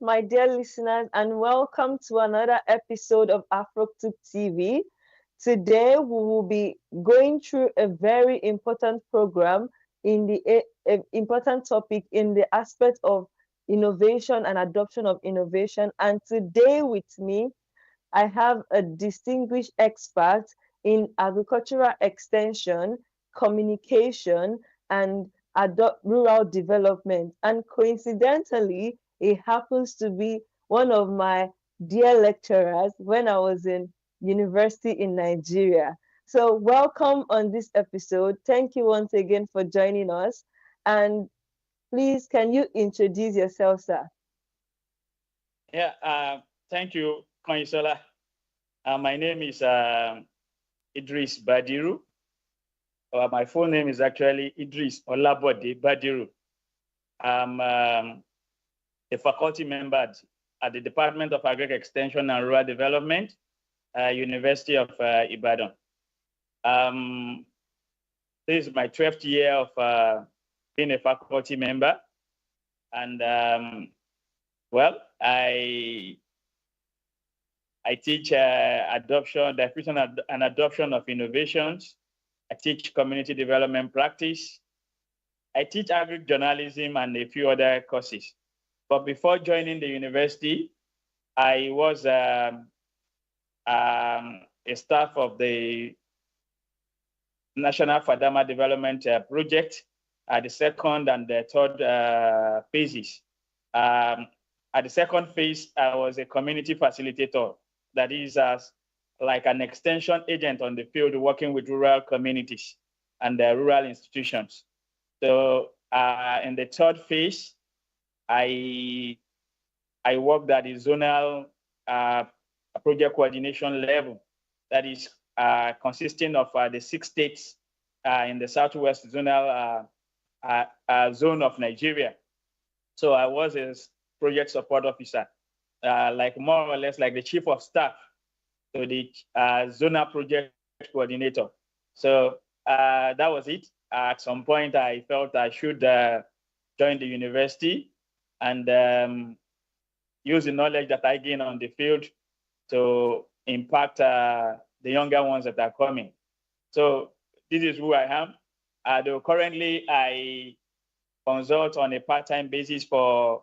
my dear listeners, and welcome to another episode of AfroTube TV. Today, we will be going through a very important program in the important topic in the aspect of innovation and adoption of innovation. And today, with me, I have a distinguished expert in agricultural extension, communication, and rural development. And coincidentally, it happens to be one of my dear lecturers when I was in university in Nigeria. So, welcome on this episode. Thank you once again for joining us. And please, can you introduce yourself, sir? Yeah, thank you, Konyisola. My name is Idris Badiru. My full name is actually Idris Olabode Badiru. I'm a faculty member at the Department of Agriculture Extension and Rural Development, University of Ibadan. This is my 12th year of being a faculty member. And well, I teach diffusion and adoption of innovations. I teach community development practice. I teach agri-journalism and a few other courses. But before joining the university, I was a staff of the National Fadama Development Project at the second and the third phases. At the second phase, I was a community facilitator. That is like an extension agent on the field working with rural communities and rural institutions. So in the third phase, I worked at the zonal project coordination level. That is consisting of the 6 states in the southwest zonal zone of Nigeria. So I was a project support officer, like more or less like the chief of staff to the zonal project coordinator. So that was it. At some point, I felt I should join the university and use the knowledge that I gain on the field to impact the younger ones that are coming. So this is who I am. Though currently, I consult on a part-time basis for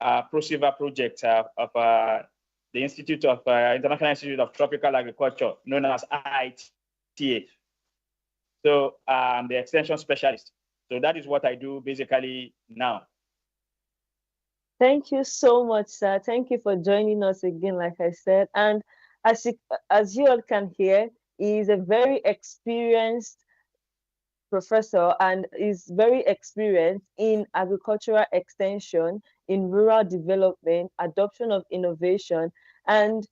PROSSIVA project of the International Institute of Tropical Agriculture, known as IITA. So I'm the extension specialist. So that is what I do basically now. Thank you so much, sir. Thank you for joining us again, like I said. And as you all can hear, he is a very experienced professor and is very experienced in agricultural extension, in rural development, adoption of innovation. And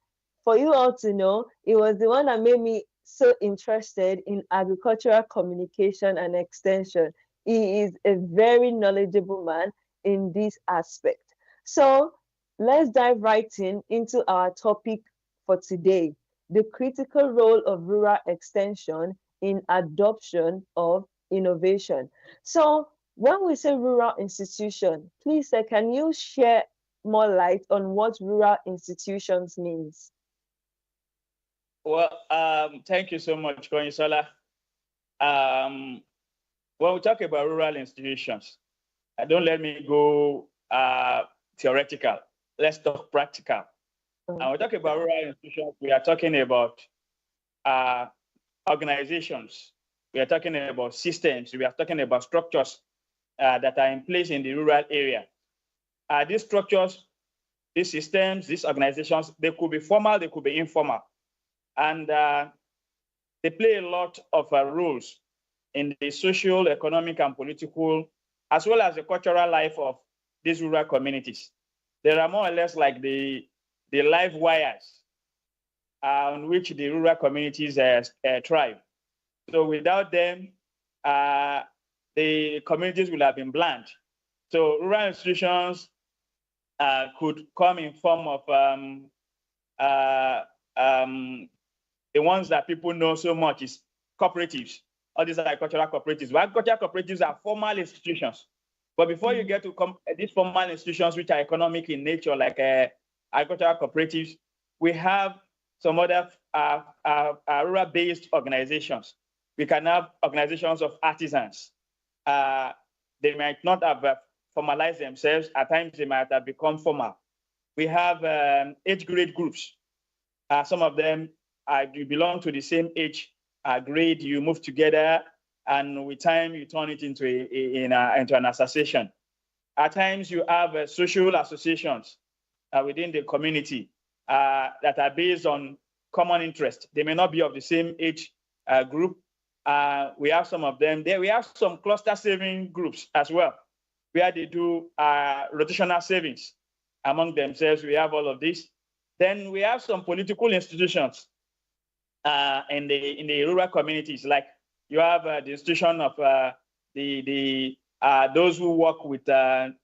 for you all to know, it was the one that made me so interested in agricultural communication and extension. He is a very knowledgeable man in this aspect. So let's dive right into our topic for today, the critical role of rural extension in adoption of innovation. So when we say rural institution, please, sir, can you share more light on what rural institutions means? Well, thank you so much, Konyisola. When we talk about rural institutions, don't let me go theoretical. Let's talk practical. When we talk about rural institutions, we are talking about organizations. We are talking about systems. We are talking about structures that are in place in the rural area. These structures, these systems, these organizations, they could be formal, they could be informal. And they play a lot of roles in the social, economic, and political, as well as the cultural life of these rural communities. They are more or less like the live wires on which the rural communities thrive. So without them, the communities will have been bland. So rural institutions could come in form of the ones that people know so much is cooperatives. All these are agricultural cooperatives. But agricultural cooperatives are formal institutions. But before you get to these formal institutions, which are economic in nature, like agricultural cooperatives, we have some other rural-based organizations. We can have organizations of artisans. They might not have formalized themselves. At times, they might have become formal. We have age grade groups. Some of them you belong to the same age grade. You move together, and with time, you turn it into into an association. At times, you have social associations within the community that are based on common interest. They may not be of the same age group. We have some of them there. We have some cluster saving groups as well, where they do rotational savings among themselves. We have all of this. Then we have some political institutions in the rural communities, like you have the institution of those who work with the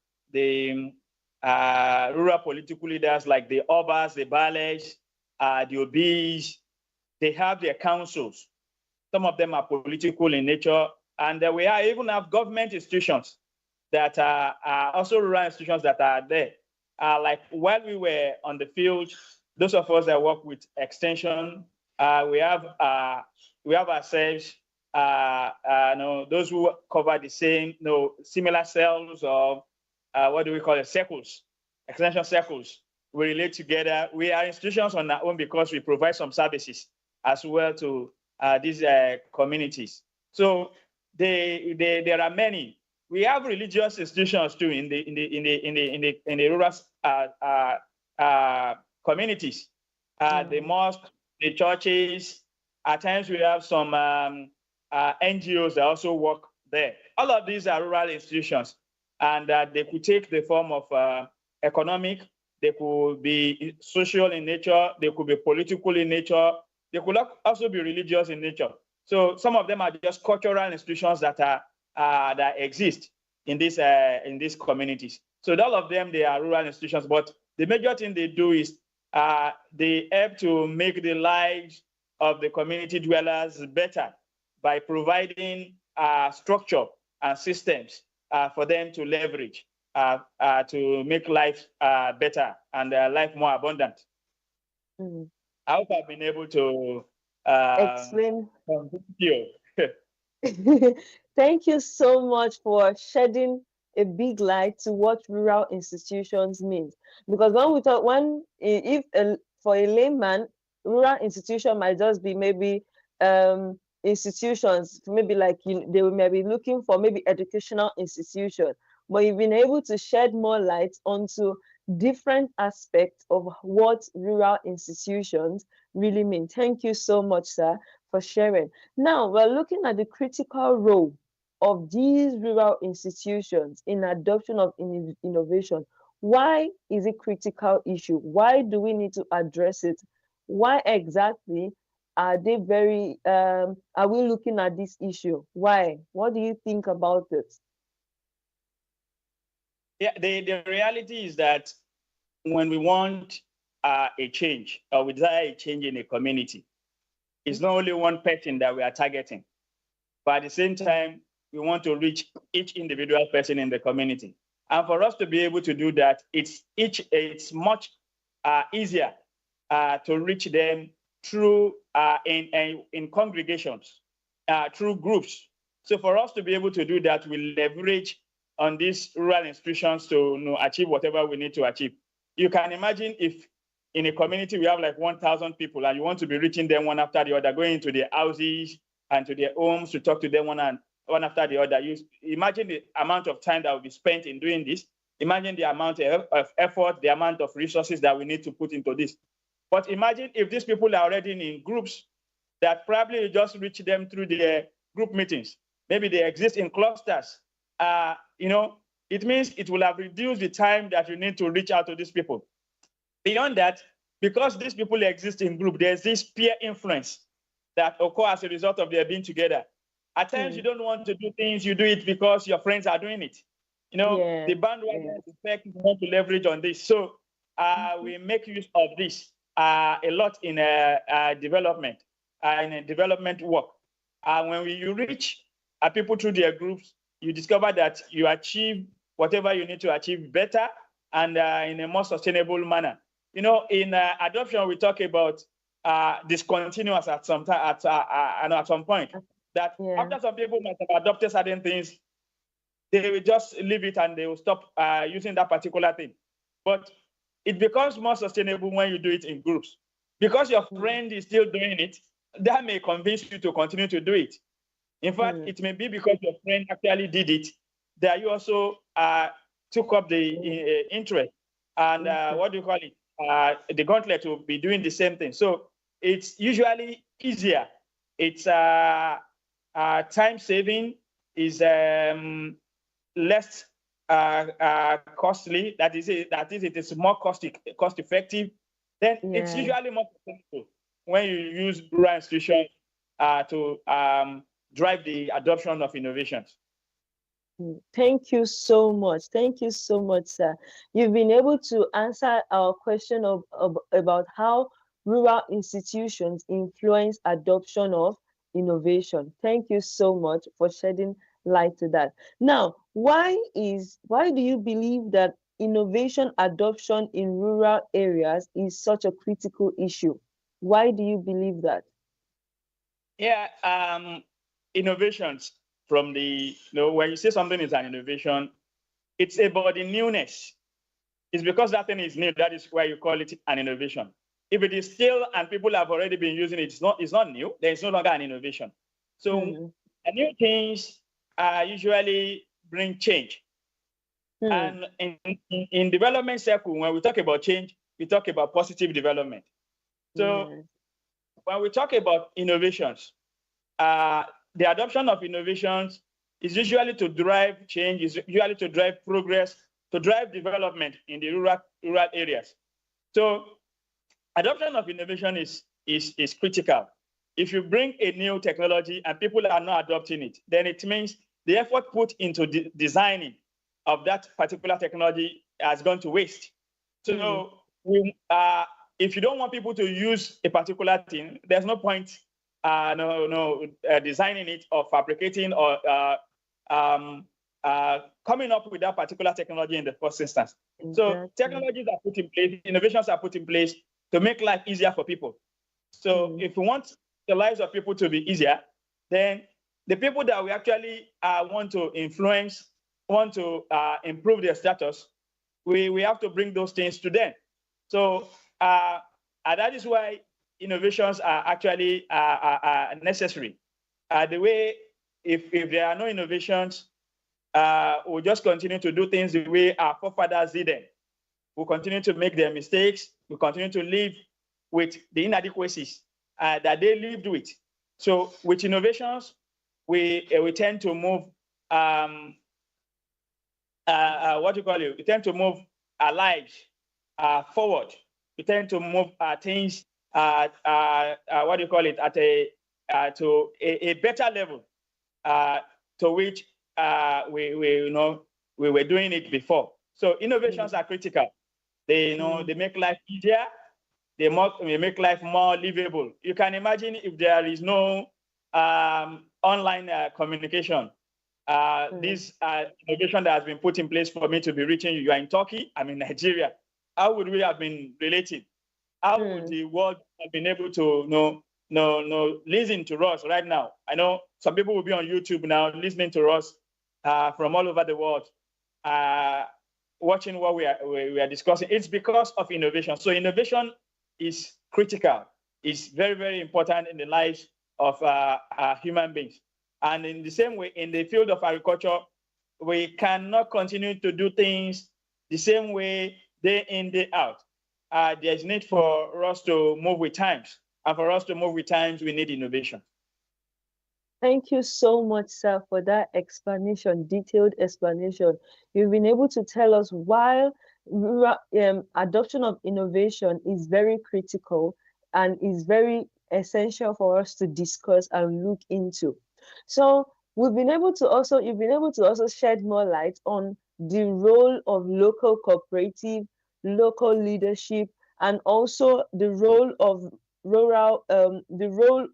rural political leaders, like the Obas, the Bales, the Obis. They have their councils. Some of them are political in nature, and we even have government institutions that are also rural institutions that are there. Like while we were on the field, those of us that work with extension, we have ourselves, those who cover the same, similar cells of what do we call it, circles, extension circles. We relate together. We are institutions on our own because we provide some services as well to these communities. So there are many. We have religious institutions too in the rural communities. The mosque, the churches. At times we have some NGOs that also work there. All of these are rural institutions, and they could take the form of economic. They could be social in nature. They could be political in nature. They could also be religious in nature. So some of them are just cultural institutions that exist in these communities. So all of them, they are rural institutions, but the major thing they do is they help to make the lives of the community dwellers better by providing structure and systems for them to leverage to make life better and life more abundant. Mm-hmm. I hope I've been able to explain. You. Thank you so much for shedding a big light to what rural institutions means. Because when we talk, for a layman, rural institution might just be maybe institutions, maybe like they may be looking for maybe educational institution. But you've been able to shed more light onto different aspects of what rural institutions really mean. Thank you so much, sir, for sharing. Now we're looking at the critical role of these rural institutions in adoption of innovation. Why is it a critical issue? Why do we need to address it? Why exactly are they are we looking at this issue? Why? What do you think about it? Yeah, the reality is that when we want a change, or we desire a change in a community, it's not only one person that we are targeting, but at the same time, we want to reach each individual person in the community. And for us to be able to do that, it's much easier to reach them through in congregations, through groups. So for us to be able to do that, we leverage on these rural institutions to achieve whatever we need to achieve. You can imagine if in a community we have like 1,000 people and you want to be reaching them one after the other, going into their houses and to their homes to talk to them one after the other. You imagine the amount of time that will be spent in doing this. Imagine the amount of effort, the amount of resources that we need to put into this. But imagine if these people are already in groups that probably you just reach them through their group meetings. Maybe they exist in clusters. It means it will have reduced the time that you need to reach out to these people. Beyond that, because these people exist in group, there's this peer influence that occurs as a result of their being together. At times, you don't want to do things, you do it because your friends are doing it. The bandwagon effect, you want to leverage on this. So we make use of this a lot in development, in development work. When you reach people through their groups, you discover that you achieve whatever you need to achieve better and in a more sustainable manner. You know, in adoption, we talk about discontinuous at some time, at some point. That after some people might have adopted certain things, they will just leave it and they will stop using that particular thing. But it becomes more sustainable when you do it in groups. Because your friend is still doing it, that may convince you to continue to do it. In fact, it may be because your friend actually did it that you also took up the interest and what do you call it? The gauntlet will be doing the same thing. So it's usually easier. It's time saving, is less costly. That is, it is more cost effective. Then it's usually more successful when you use rural institutions to drive the adoption of innovations. Thank you so much. Thank you so much, sir. You've been able to answer our question about how rural institutions influence adoption of innovation. Thank you so much for shedding light to that. Now, why do you believe that innovation adoption in rural areas is such a critical issue? Why do you believe that? Yeah, innovations from the, when you say something is an innovation, it's about the newness. It's because that thing is new, that is why you call it an innovation. If it is still and people have already been using it, it's not new, then it's no longer an innovation. So new things usually bring change. And in development circle, when we talk about change, we talk about positive development. So when we talk about innovations, the adoption of innovations is usually to drive change, is usually to drive progress, to drive development in the rural areas. So adoption of innovation is critical. If you bring a new technology and people are not adopting it, then it means the effort put into designing of that particular technology has gone to waste. So if you don't want people to use a particular thing, there's no point designing it or fabricating or coming up with that particular technology in the first instance. So technologies are put in place, innovations are put in place to make life easier for people. So if we want the lives of people to be easier, then the people that we actually want to influence, want to improve their status, we have to bring those things to them. So that is why innovations are actually necessary. The way, if there are no innovations, we'll just continue to do things the way our forefathers did them. We'll continue to make their mistakes. We'll continue to live with the inadequacies that they lived with. So with innovations, we tend to move, we tend to move our lives forward. We tend to move things at a better level to which we were doing it before. So innovations are critical. They they make life easier. They make life more livable. You can imagine if there is no online communication. This innovation that has been put in place for me to be reaching you. You are in Turkey, I'm in Nigeria. How would we have been relating? How would the world have been able to listen to us right now? I know some people will be on YouTube now listening to us from all over the world, watching what we are discussing. It's because of innovation. So innovation is critical. It's very, very important in the lives of human beings. And in the same way, in the field of agriculture, we cannot continue to do things the same way day in, day out. There's need for us to move with times. And for us to move with times, we need innovation. Thank you so much, sir, for that explanation, detailed explanation. You've been able to tell us why adoption of innovation is very critical and is very essential for us to discuss and look into. So you've been able to also shed more light on the role of local cooperative, local leadership, and also the role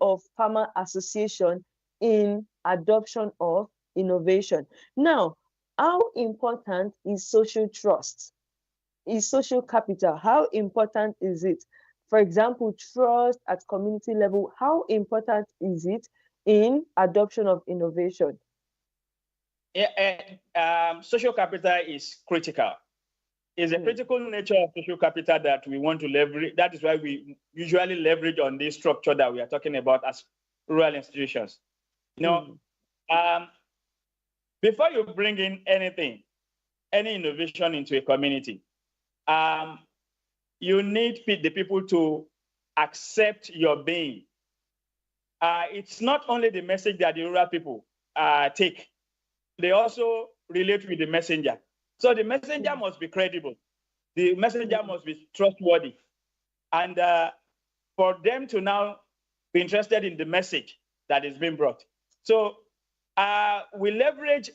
of farmer association in adoption of innovation. Now, how important is social trust? Is social capital? How important is it? For example, trust at community level, how important is it in adoption of innovation? Social capital is critical. It's a critical nature of social capital that we want to leverage. That is why we usually leverage on this structure that we are talking about as rural institutions. Before you bring in anything, any innovation into a community, you need the people to accept your being. It's not only the message that the rural people take, they also relate with the messenger. So the messenger must be credible. The messenger must be trustworthy. And for them to now be interested in the message that is being brought. So we leverage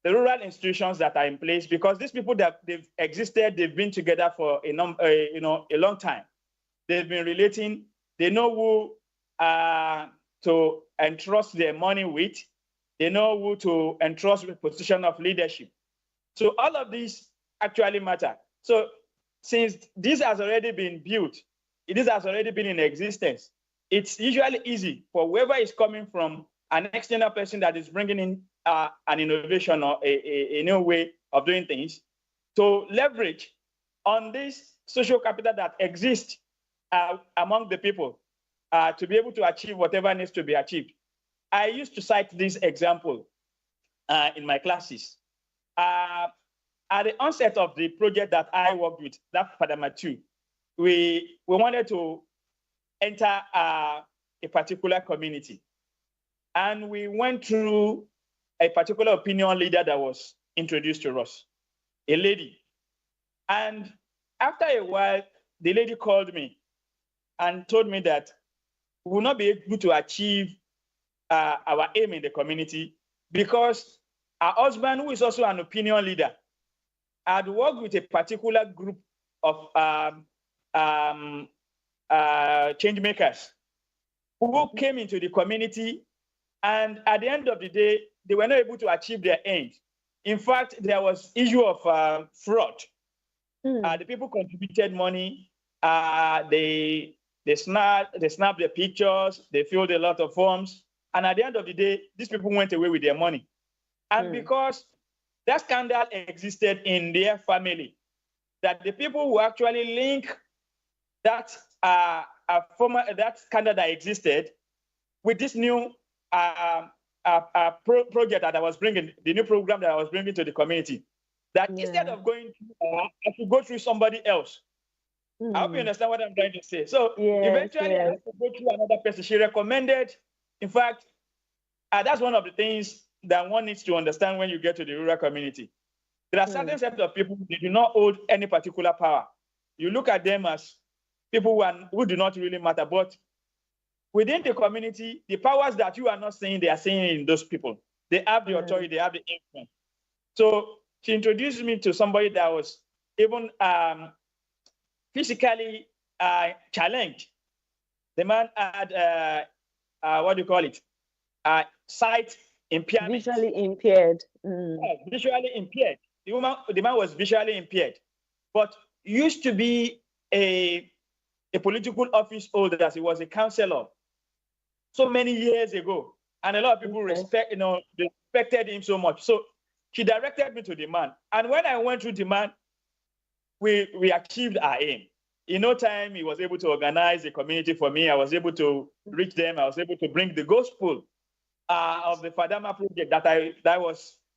the rural institutions that are in place because these people that they've existed, they've been together for a long time. They've been relating. They know who to entrust their money with. They know who to entrust with position of leadership. So all of these actually matter. So since this has already been built, this has already been in existence, it's usually easy for whoever is coming from an external person that is bringing in an innovation or a new way of doing things to leverage on this social capital that exists among the people to be able to achieve whatever needs to be achieved. I used to cite this example in my classes. At the onset of the project that I worked with, that Padama 2, we wanted to enter a particular community. And we went through a particular opinion leader that was introduced to us, a lady. And after a while, the lady called me and told me that we will not be able to achieve our aim in the community because our husband, who is also an opinion leader, had worked with a particular group of change makers who came into the community, and at the end of the day, they were not able to achieve their end. In fact, there was issue of fraud. The people contributed money. They snapped their pictures. They filled a lot of forms. And at the end of the day, these people went away with their money. And because that scandal existed in their family, that the people who actually link that that scandal that existed with this new project that I was bringing, the new program that I was bringing to the community, that instead of going through, I should go through somebody else. I hope you understand what I'm trying to say. So eventually, I had to go through another person. She recommended, in fact, that's one of the things that one needs to understand when you get to the rural community. There are certain set of people who do not hold any particular power. You look at them as people who do not really matter, but within the community, the powers that you are not seeing, they are seeing in those people. They have the authority, they have the influence. So she introduced me to somebody that was even physically challenged. The man had, what do you call it? Sight impairment. Visually impaired. Visually impaired. The man was visually impaired, but used to be a political office holder, as he was a councillor so many years ago. And a lot of people respected him so much. So she directed me to the man. And when I went through the man, we achieved our aim. In no time, he was able to organize a community for me. I was able to reach them. I was able to bring the gospel of the Fadama project that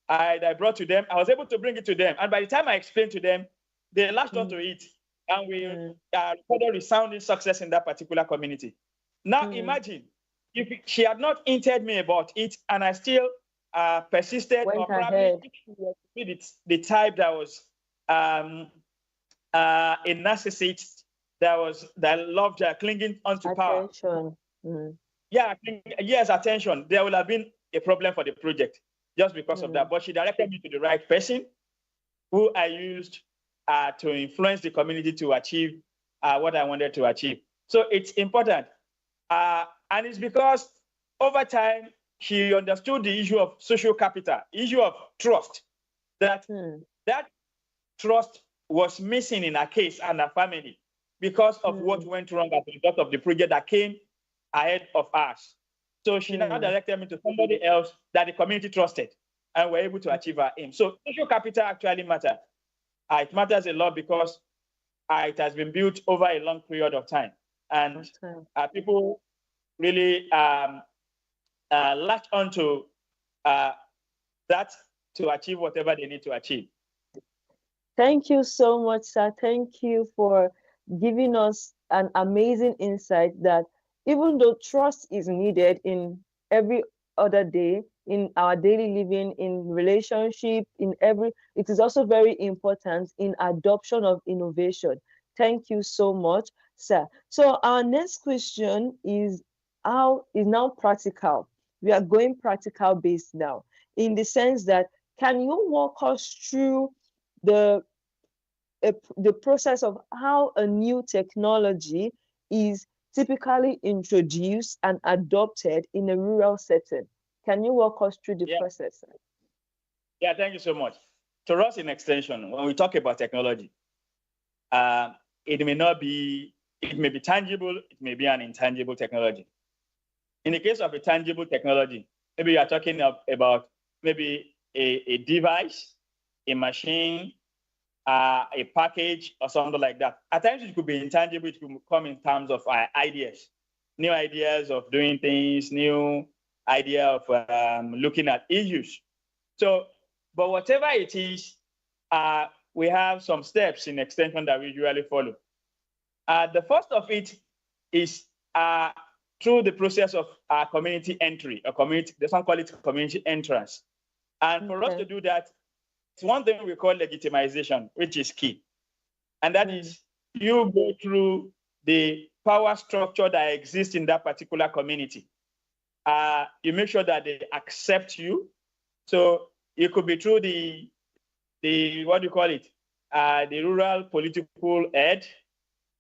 I brought to them. I was able to bring it to them. And by the time I explained to them, they latched onto it. And we recorded resounding success in that particular community. Now imagine if she had not hinted me about it and I still persisted, or probably the type that was a narcissist that loved clinging onto power. Attention. There will have been a problem for the project just because of that. But she directed me to the right person who I used to influence the community to achieve what I wanted to achieve. So it's important. And it's because over time, she understood the issue of social capital, issue of trust, that that trust was missing in her case and her family because of what went wrong as a result of the project that came ahead of us. So she now directed me to somebody else that the community trusted and were able to achieve her aim. So social capital actually matters. It matters a lot because it has been built over a long period of time. And people really latch onto that to achieve whatever they need to achieve. Thank you so much, sir. Thank you for giving us an amazing insight that even though trust is needed in every other day, in our daily living, in relationship, it is also very important in adoption of innovation. Thank you so much, sir. So our next question is now practical. We are going practical based now, in the sense that, can you walk us through the process of how a new technology is typically introduced and adopted in a rural setting? Can you walk us through the process? Yeah, thank you so much. To us in extension, when we talk about technology, it may be tangible, it may be an intangible technology. In the case of a tangible technology, maybe you are talking about maybe a device, a machine, a package, or something like that. At times it could be intangible, it could come in terms of ideas, new ideas of doing things, new idea of looking at issues. So, but whatever it is, we have some steps in extension that we usually follow. The first of it is through the process of community entry, or community, some call it community entrance. And for us to do that, it's one thing we call legitimization, which is key. And that is, you go through the power structure that exists in that particular community. You make sure that they accept you. So it could be through the what do you call it? The rural political head.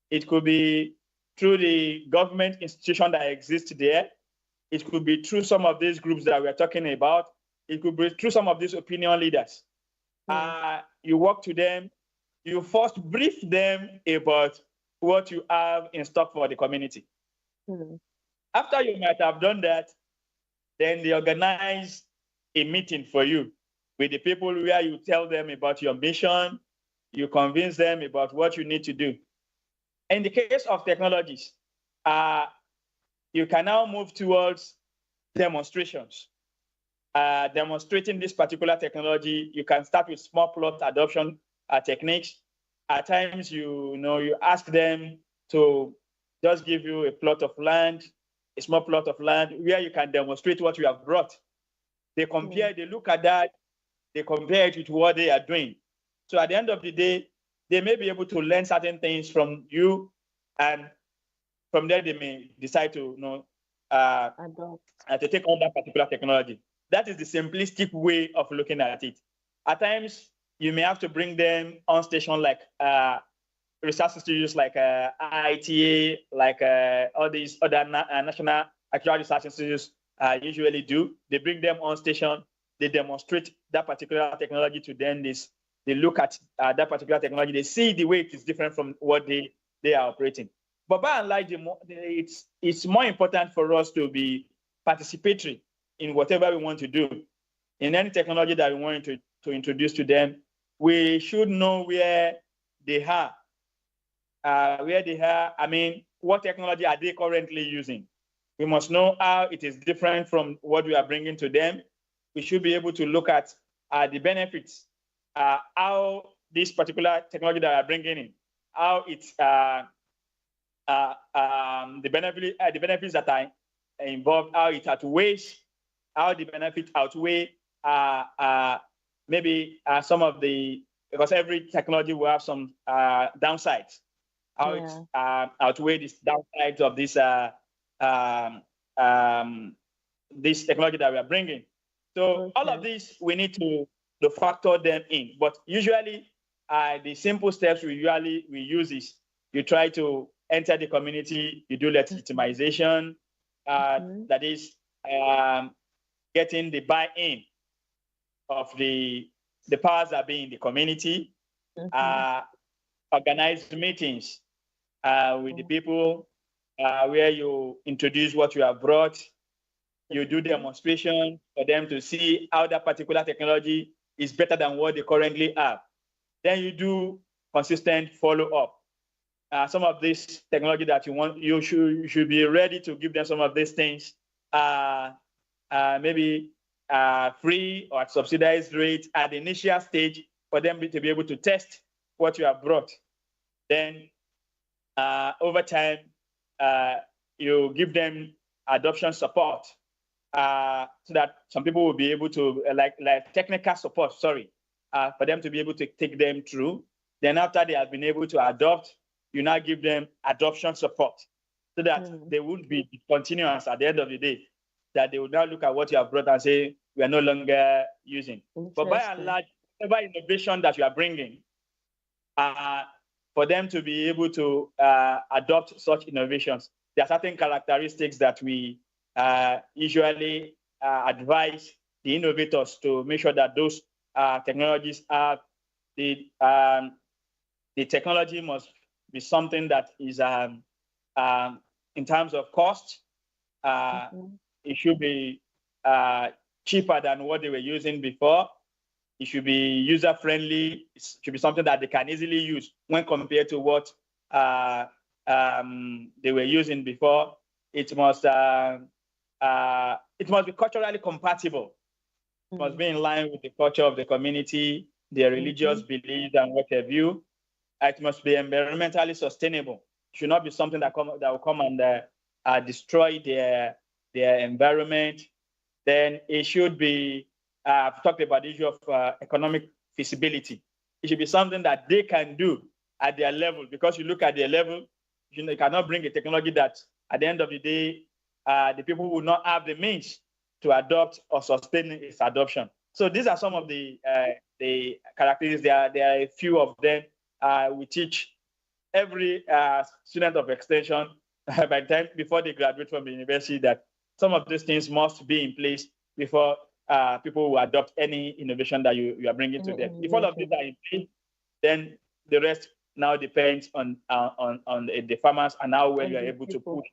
It could be through the government institution that exists there. It could be through some of these groups that we're talking about. It could be through some of these opinion leaders. You walk to them, you first brief them about what you have in stock for the community. After you might have done that, then they organize a meeting for you with the people where you tell them about your mission, you convince them about what you need to do. In the case of technologies, you can now move towards demonstrations. Demonstrating this particular technology, you can start with small plot adoption techniques. At times, you ask them to just give you a plot of land, a small plot of land, where you can demonstrate what you have brought. They compare, they look at that, they compare it with what they are doing. So at the end of the day, they may be able to learn certain things from you, and from there they may decide to to take on that particular technology. That is the simplistic way of looking at it. At times, you may have to bring them on station like research institutes like IITA, like all these other national actual research institutes usually do. They bring them on station, they demonstrate that particular technology to them. They look at that particular technology, they see the way it is different from what they are operating. But by and large, it's more important for us to be participatory in whatever we want to do. In any technology that we want to introduce to them, we should know where they are. I mean, what technology are they currently using? We must know how it is different from what we are bringing to them. We should be able to look at the benefits, how this particular technology that we are bringing in, how it's the benefits that are involved, how it outweighs, how the benefits outweigh maybe some of the, because every technology will have some downsides, how it outweighs the downsides of this technology that we are bringing. So all of this, we need to factor them in. But usually, the simple steps we use is you try to enter the community, you do legitimization, that is, getting the buy-in of the powers that be in the community, organize meetings with the people where you introduce what you have brought, you do demonstration for them to see how that particular technology is better than what they currently have. Then you do consistent follow-up. Some of this technology that you want, you should be ready to give them some of these things, maybe free or at subsidized rate at the initial stage for them to be able to test what you have brought. Then over time, you give them adoption support so that some people will be able to, like technical support, for them to be able to take them through. Then after they have been able to adopt, you now give them adoption support so that they would be continuous at the end of the day, that they will now look at what you have brought and say, we are no longer using. But by and large, whatever innovation that you are bringing, for them to be able to adopt such innovations, there are certain characteristics that we usually advise the innovators to make sure that those technologies are, the technology must be something that is, in terms of cost, it should be cheaper than what they were using before. It should be user-friendly. It should be something that they can easily use when compared to what they were using before. It must be culturally compatible. It must be in line with the culture of the community, their religious beliefs, and what have you. It must be environmentally sustainable. It should not be something that will come and destroy their environment. Then it should be, I've talked about the issue of economic feasibility. It should be something that they can do at their level, because you look at their level, you cannot bring a technology that at the end of the day, the people will not have the means to adopt or sustain its adoption. So these are some of the characteristics. There are a few of them. We teach every student of extension by the time before they graduate from the university that some of these things must be in place before people will adopt any innovation that you are bringing to them. If all of these are in place, then the rest now depends on the farmers and how well you are able to push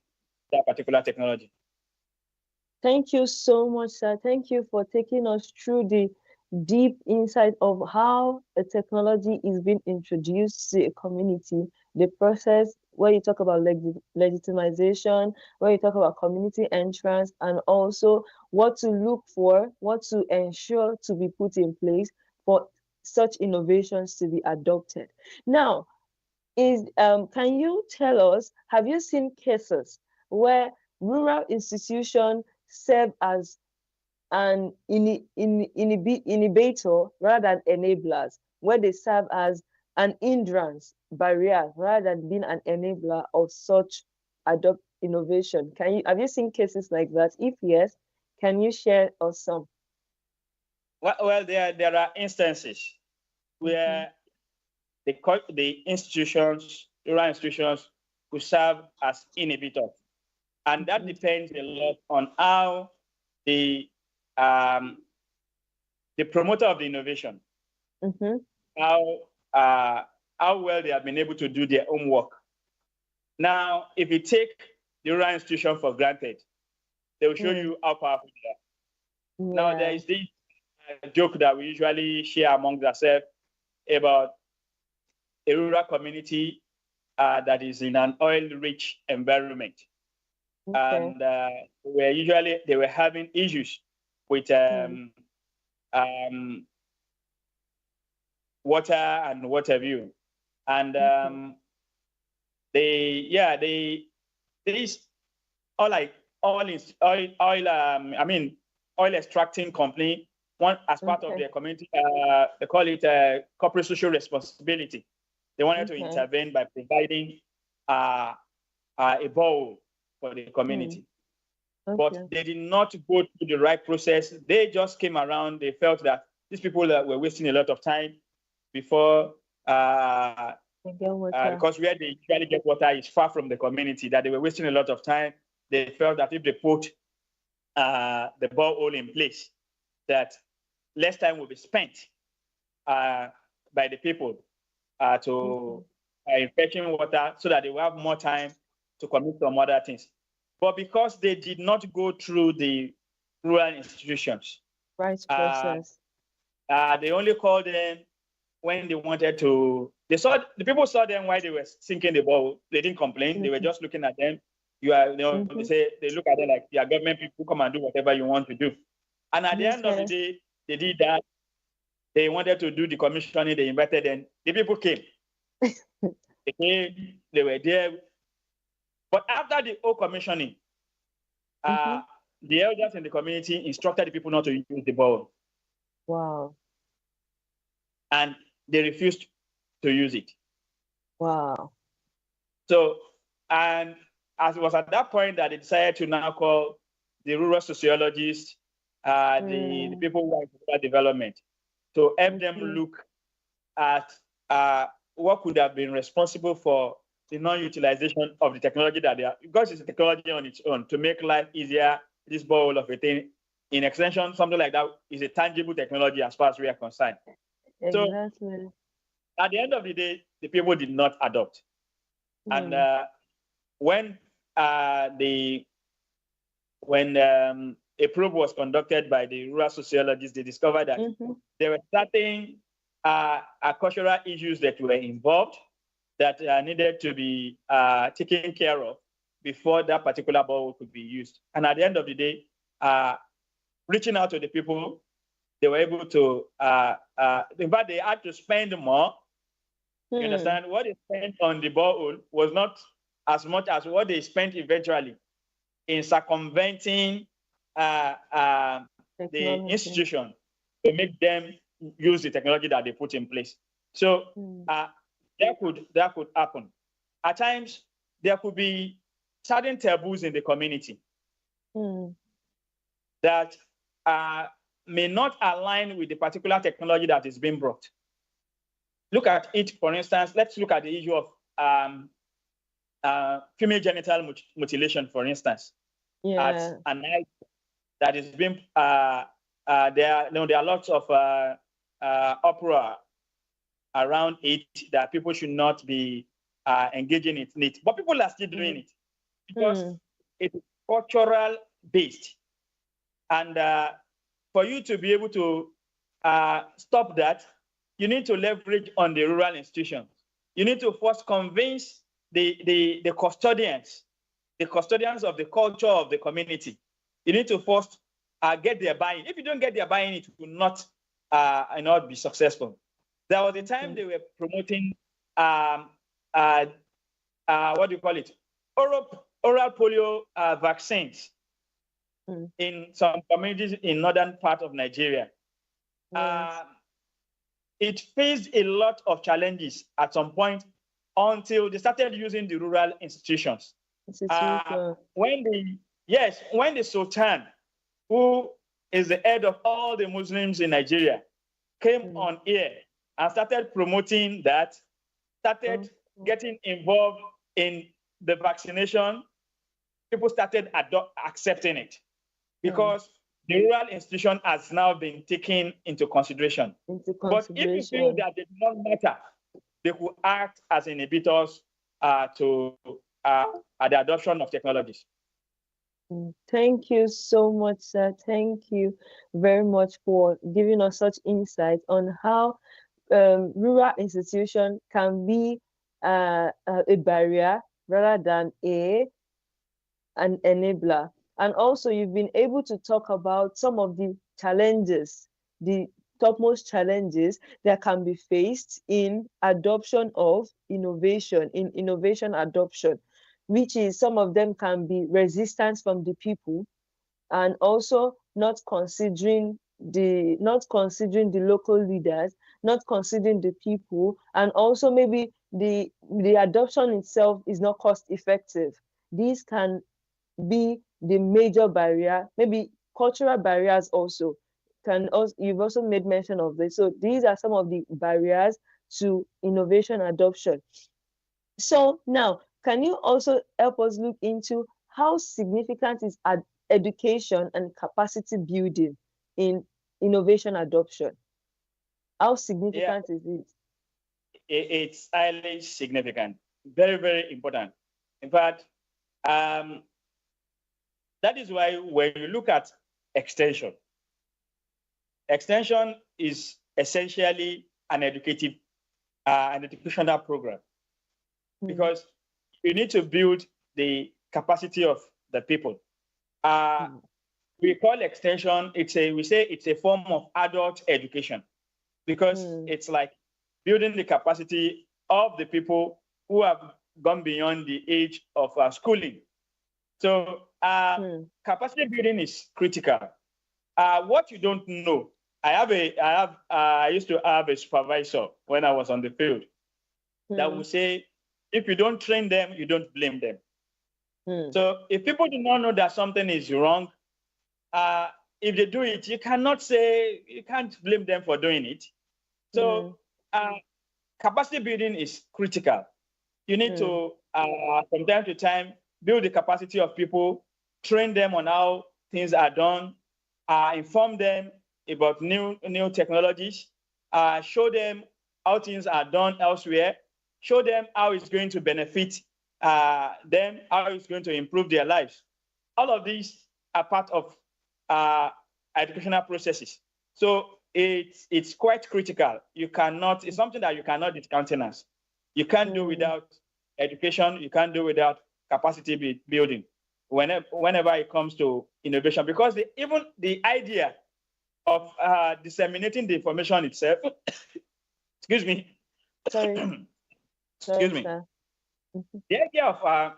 that particular technology. Thank you so much, sir. Thank you for taking us through the deep insight of how a technology is being introduced to a community, the process where you talk about legitimization, where you talk about community entrance, and also what to look for, what to ensure to be put in place for such innovations to be adopted. Now, can you tell us, have you seen cases where rural institutions serve as an inhibitor rather than enablers, where they serve as an hindrance barrier rather than being an enabler of such innovation? Have you seen cases like that? If yes, can you share us some? Well, there are instances where the rural institutions could serve as inhibitors, and that depends a lot on how the promoter of the innovation, how well they have been able to do their homework. Now, if you take the rural institution for granted, they will show you how powerful they are. Now, there is this joke that we usually share amongst ourselves about a rural community that is in an oil-rich environment. And they were having issues with water and what have you. And oil extracting company, one as part of their community, they call it corporate social responsibility. They wanted to intervene by providing a bowl for the community. But they did not go through the right process. They just came around. They felt that these people were wasting a lot of time before, because where they usually get water is far from the community, that they were wasting a lot of time. They felt that if they put the borehole in place, that less time will be spent by the people to fetching water, so that they will have more time to commit some other things. But because they did not go through the rural institutions, Right process. they only called them when they wanted to. The people saw them while they were sinking the ball. They didn't complain. They were just looking at them. They say, they look at them like, you are government people, come and do whatever you want to do. And at the end of the day, they did that. They wanted to do the commissioning. They invited them. The people came. They came. They were there. But after the whole commissioning, the elders in the community instructed the people not to use the ball. Wow. And they refused to use it. Wow. So, and as it was at that point that they decided to now call the rural sociologists, the people who are in rural development, to help them look at what could have been responsible for the non-utilization of the technology that they are, because it's a technology on its own to make life easier. This ball of a thing, in extension, something like that is a tangible technology as far as we are concerned. Exactly. So at the end of the day, the people did not adopt. And when a probe was conducted by the rural sociologists, they discovered that there were certain cultural issues that were involved that needed to be taken care of before that particular ball could be used. And at the end of the day, reaching out to the people, they were able to, in fact, they had to spend more. You understand? What they spent on the borehole was not as much as what they spent eventually in circumventing the institution to make them use the technology that they put in place. So that could happen. At times, there could be certain taboos in the community that may not align with the particular technology that is being brought. Look at it, for instance, let's look at the issue of female genital mutilation, for instance. At a night that is being, there are lots of uproar around it that people should not be engaging in it. But people are still doing it because it is cultural based. And for you to be able to stop that, you need to leverage on the rural institutions. You need to first convince the custodians of the culture of the community. You need to first get their buy-in. If you don't get their buy-in, it will not be successful. There was a time they were promoting what do you call it? Oral polio vaccines in some communities in northern part of Nigeria. It faced a lot of challenges at some point until they started using the rural institutions. When the Sultan, who is the head of all the Muslims in Nigeria, came on air and started promoting that, started getting involved in the vaccination, people started accepting it because the rural institution has now been taken into consideration. But if you feel that they do not matter, they could act as inhibitors to the adoption of technologies. Thank you so much, sir. Thank you very much for giving us such insight on how rural institution can be a barrier rather than an enabler. And also, you've been able to talk about some of the challenges, the topmost challenges that can be faced in adoption of innovation, in innovation adoption, which is some of them can be resistance from the people, and also not considering the local leaders, not considering the people, and also maybe the adoption itself is not cost effective. These can be the major barrier. Maybe cultural barriers also can also, you've also made mention of this. So these are some of the barriers to innovation adoption. So now, can you also help us look into how significant is education and capacity building in innovation adoption? How significant is it? It's highly significant, very, very important. In fact, that is why when you look at extension, extension is essentially an educational program, because you need to build the capacity of the people. We call extension, we say it's a form of adult education, because it's like building the capacity of the people who have gone beyond the age of schooling. So capacity building is critical. What you don't know, I used to have a supervisor when I was on the field that would say, if you don't train them, you don't blame them. So if people do not know that something is wrong, if they do it, you can't blame them for doing it. So capacity building is critical. You need to, from time to time, build the capacity of people, train them on how things are done, inform them about new technologies, show them how things are done elsewhere, show them how it's going to benefit them, how it's going to improve their lives. All of these are part of educational processes. So it's quite critical. It's something that you cannot discountenance. You can't do without education. You can't do without capacity building whenever it comes to innovation, because even the idea of disseminating the information itself, excuse me, Sorry. excuse me, the idea of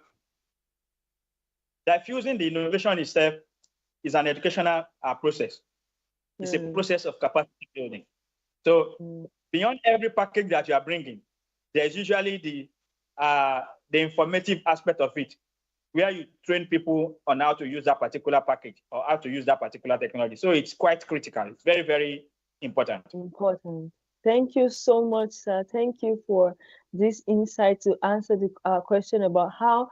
diffusing the innovation itself is an educational process. It's a process of capacity building. So beyond every package that you are bringing, there's usually the informative aspect of it, where you train people on how to use that particular package or how to use that particular technology. So it's quite critical. It's very, very important. Important. Thank you so much, sir. Thank you for this insight to answer the question about how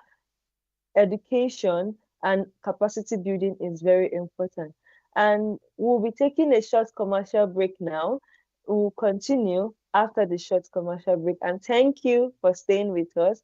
education and capacity building is very important. And we'll be taking a short commercial break now. We'll continue after the short commercial break. And thank you for staying with us.